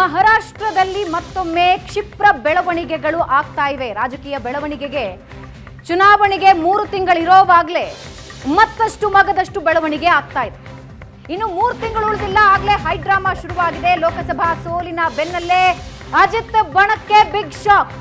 ಮಹಾರಾಷ್ಟ್ರದಲ್ಲಿ ಮತ್ತೊಮ್ಮೆ ಕ್ಷಿಪ್ರ ಬೆಳವಣಿಗೆಗಳು ಆಗ್ತಾ ಇವೆ. ರಾಜಕೀಯ ಬೆಳವಣಿಗೆಗೆ ಚುನಾವಣೆಗೆ 3 ತಿಂಗಳಿರೋವಾಗಲೇ ಮತ್ತಷ್ಟು ಮಗದಷ್ಟು ಬೆಳವಣಿಗೆ ಆಗ್ತಾ ಇದೆ. ಇನ್ನು 3 ತಿಂಗಳು ಉಳಿದಿಲ್ಲ, ಆಗಲೇ ಹೈಡ್ರಾಮಾ ಶುರುವಾಗಿದೆ. ಲೋಕಸಭಾ ಸೋಲಿನ ಬೆನ್ನಲ್ಲೇ ಅಜಿತ್ ಬಣಕ್ಕೆ ಬಿಗ್ ಶಾಕ್.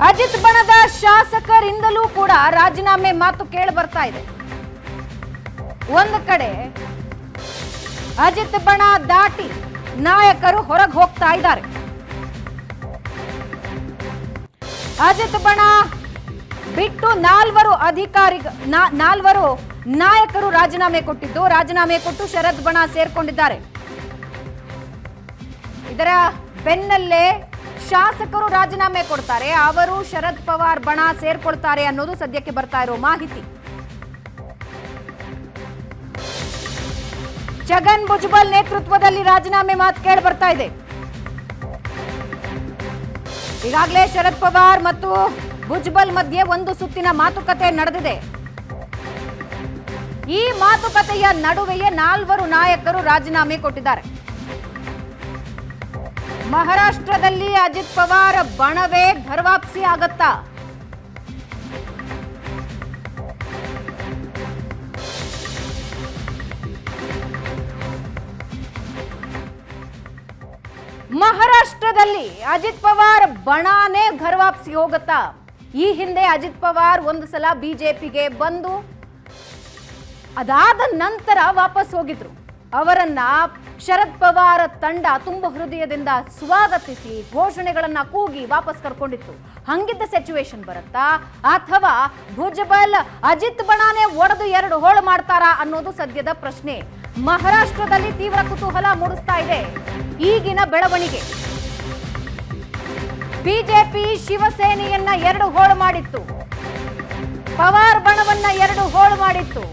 ಅಜಿತ್ ಬಣದ ಶಾಸಕರಿಂದಲೂ ಕೂಡ ರಾಜೀನಾಮೆ ಮಾತು ಕೇಳಿ ಬರ್ತಾ ಇದೆ. ಒಂದು ಕಡೆ ಅಜಿತ್ ಬಣ ದಾಟಿ ನಾಯಕರು ಹೊರಗೆ ಹೋಗ್ತಾ ಇದ್ದಾರೆ. ಅಜಿತ್ ಬಣ ಬಿಟ್ಟು 4 ನಾಯಕರು ರಾಜೀನಾಮೆ ಕೊಟ್ಟಿದ್ದು, ರಾಜೀನಾಮೆ ಕೊಟ್ಟು ಶರದ್ ಬಣ ಸೇರ್ಕೊಂಡಿದ್ದಾರೆ. ಇದರ ಬೆನ್ನಲ್ಲೇ ಶಾಸಕರು ರಾಜೀನಾಮೆ ಕೊಡ್ತಾರೆ, ಅವರು ಶರದ್ ಪವಾರ್ ಬಣ ಸೇರ್ಕೊಳ್ತಾರೆ ಅನ್ನೋದು ಸದ್ಯಕ್ಕೆ ಬರ್ತಾ ಇರೋ ಮಾಹಿತಿ. ಛಗನ್ ಭುಜಬಲ್ ನೇತೃತ್ವದಲ್ಲಿ ರಾಜೀನಾಮೆ ಮಾತು ಕೇಳಿ ಬರ್ತಾ ಇದೆ. ಈಗಾಗಲೇ ಶರದ್ ಪವಾರ್ ಮತ್ತು ಭುಜಬಲ್ ಮಧ್ಯೆ ಒಂದು ಸುತ್ತಿನ ಮಾತುಕತೆ ನಡೆದಿದೆ. ಈ ಮಾತುಕತೆಯ ನಡುವೆಯೇ 4 ನಾಯಕರು ರಾಜೀನಾಮೆ ಕೊಟ್ಟಿದ್ದಾರೆ. ಮಹಾರಾಷ್ಟ್ರದಲ್ಲಿ ಅಜಿತ್ ಪವಾರ್ ಬಣವೇ ಘರ್ವಾಪ್ಸಿ ಆಗತ್ತಾ? ಮಹಾರಾಷ್ಟ್ರದಲ್ಲಿ ಅಜಿತ್ ಪವಾರ್ ಬಣಾನೇ ಘರ್ವಾಪ್ಸಿ ಹೋಗುತ್ತಾ? ಈ ಹಿಂದೆ ಅಜಿತ್ ಪವಾರ್ ಒಂದು ಸಲ ಬಿಜೆಪಿಗೆ ಬಂದು ಅದಾದ ನಂತರ ವಾಪಸ್ ಹೋಗಿದ್ರು. ಅವರನ್ನ ಶರದ್ ಪವಾರ್ ತಂಡ ತುಂಬ ಹೃದಯದಿಂದ ಸ್ವಾಗತಿಸಿ ಘೋಷಣೆಗಳನ್ನ ಕೂಗಿ ವಾಪಸ್ ಕರ್ಕೊಂಡಿತ್ತು. ಹಂಗಿದ್ದ ಸಿಚುವೇಶನ್ ಬರುತ್ತಾ, ಅಥವಾ ಭುಜಬಲ್ ಅಜಿತ್ ಬಣಾನೇ ಒಡೆದು 2 ಹೋಳು ಮಾಡ್ತಾರಾ ಅನ್ನೋದು ಸದ್ಯದ ಪ್ರಶ್ನೆ. ಮಹಾರಾಷ್ಟ್ರದಲ್ಲಿ ತೀವ್ರ ಕುತೂಹಲ ಮೂಡಿಸ್ತಾ ಇದೆ ಈಗಿನ ಬೆಳವಣಿಗೆ. ಬಿಜೆಪಿ ಶಿವಸೇನೆಯನ್ನ 2 ಹೋಳು ಮಾಡಿತ್ತು, ಪವಾರ್ ಬಣವನ್ನ 2 ಹೋಳು ಮಾಡಿತ್ತು.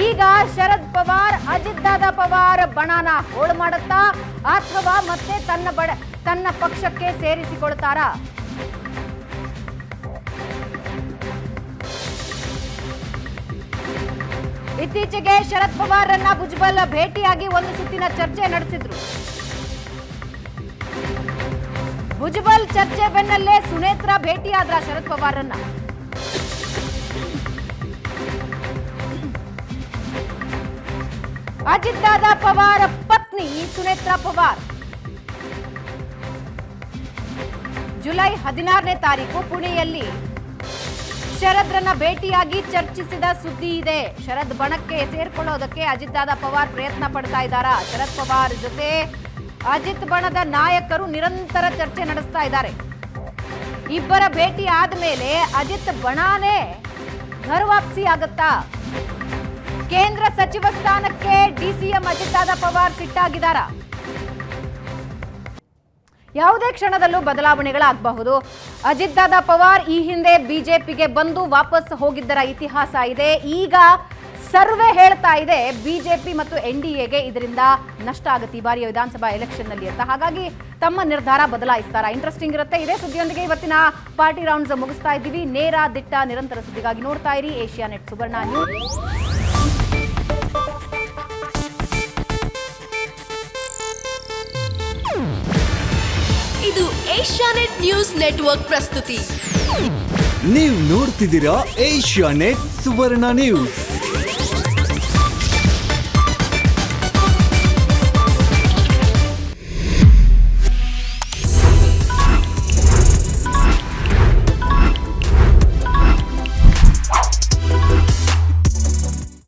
ಈಗ ಶರದ್ ಪವಾರ್ ಅಜಿತ್ ದಾದಾ ಪವಾರ್ ಬಣನ ಹೋಳು ಮಾಡುತ್ತಾ, ಅಥವಾ ಮತ್ತೆ ತನ್ನ ಪಕ್ಷಕ್ಕೆ ಸೇರಿಸಿಕೊಳ್ತಾರಾ? ಇತ್ತೀಚೆಗೆ ಶರದ್ ಪವಾರ್ರನ್ನ ಭುಜಬಲ್ ಭೇಟಿಯಾಗಿ ಒಂದು ಸುತ್ತಿನ ಚರ್ಚೆ ನಡೆಸಿದ್ರು. ಭುಜಬಲ್ ಚರ್ಚೆ ಬೆನ್ನಲ್ಲೇ ಸುನೇತ್ರಾ ಭೇಟಿಯಾದ್ರ ಶರದ್ ಪವಾರ್ರನ್ನ. ಅಜಿತ್ ದಾದಾ ಪವಾರ್ ಪತ್ನಿ ಸುನೇತ್ರಾ ಪವಾರ್ ಜುಲೈ 16ನೇ ತಾರೀಕು ಪುಣೆಯಲ್ಲಿ ಶರದ್ರನ್ನ ಭೇಟಿಯಾಗಿ ಚರ್ಚಿಸಿದ ಸುದ್ದಿ ಇದೆ. ಶರದ್ ಬಣಕ್ಕೆ ಸೇರ್ಕೊಳ್ಳೋದಕ್ಕೆ ಅಜಿತ್ ದಾದಾ ಪವಾರ್ ಪ್ರಯತ್ನ ಪಡ್ತಾ ಇದ್ದಾರಾ? ಶರದ್ ಪವಾರ್ ಜೊತೆ ಅಜಿತ್ ಬಣದ ನಾಯಕರು ನಿರಂತರ ಚರ್ಚೆ ನಡೆಸ್ತಾ ಇದ್ದಾರೆ. ಇಬ್ಬರ ಭೇಟಿ ಆದ್ಮೇಲೆ ಅಜಿತ್ ಬಣಾನೇ ಘರ್ವಾಪ್ಸಿ ಆಗತ್ತಾ? ಕೇಂದ್ರ ಸಚಿವ ಸ್ಥಾನಕ್ಕೆ ಡಿಸಿಎಂ ಅಜಿತ್ ದಾದಾ ಪವಾರ್ ಸಿಟ್ಟಾಗಿದ್ದಾರಾ? ಯಾವುದೇ ಕ್ಷಣದಲ್ಲೂ ಬದಲಾವಣೆಗಳಾಗಬಹುದು. ಅಜಿತ್ ದಾದಾ ಪವಾರ್ ಈ ಹಿಂದೆ ಬಿಜೆಪಿಗೆ ಬಂದು ವಾಪಸ್ ಹೋಗಿದ್ದರ ಇತಿಹಾಸ ಇದೆ. ಈಗ ಸರ್ವೆ ಹೇಳ್ತಾ ಇದೆ ಬಿಜೆಪಿ ಮತ್ತು ಎನ್ಡಿಎಗೆ ಇದರಿಂದ ನಷ್ಟ ಆಗುತ್ತೆ ಈ ಬಾರಿಯ ವಿಧಾನಸಭಾ ಎಲೆಕ್ಷನ್ ನಲ್ಲಿ ಅಂತ. ಹಾಗಾಗಿ ತಮ್ಮ ನಿರ್ಧಾರ ಬದಲಾಯಿಸ್ತಾರಾ? ಇಂಟ್ರೆಸ್ಟಿಂಗ್ ಇರುತ್ತೆ. ಇದೇ ಸುದ್ದಿಯೊಂದಿಗೆ ಇವತ್ತಿನ ಪಾರ್ಟಿ ರೌಂಡ್ಸ್ ಮುಗಿಸ್ತಾ ಇದ್ದೀವಿ. ನೇರ ದಿಟ್ಟ ನಿರಂತರ ಸುದ್ದಿಗಾಗಿ ನೋಡ್ತಾ ಇರಿ ಏಷ್ಯಾನೆಟ್ ಸುವರ್ಣ ನ್ಯೂಸ್. ಇದು ಏಷ್ಯಾನೆಟ್ ನ್ಯೂಸ್ ನೆಟ್ವರ್ಕ್ ಪ್ರಸ್ತುತಿ. ನೀವು ನೋಡ್ತಿದ್ದೀರಾ ಏಷ್ಯಾನೆಟ್ ಸುವರ್ಣ ನ್ಯೂಸ್.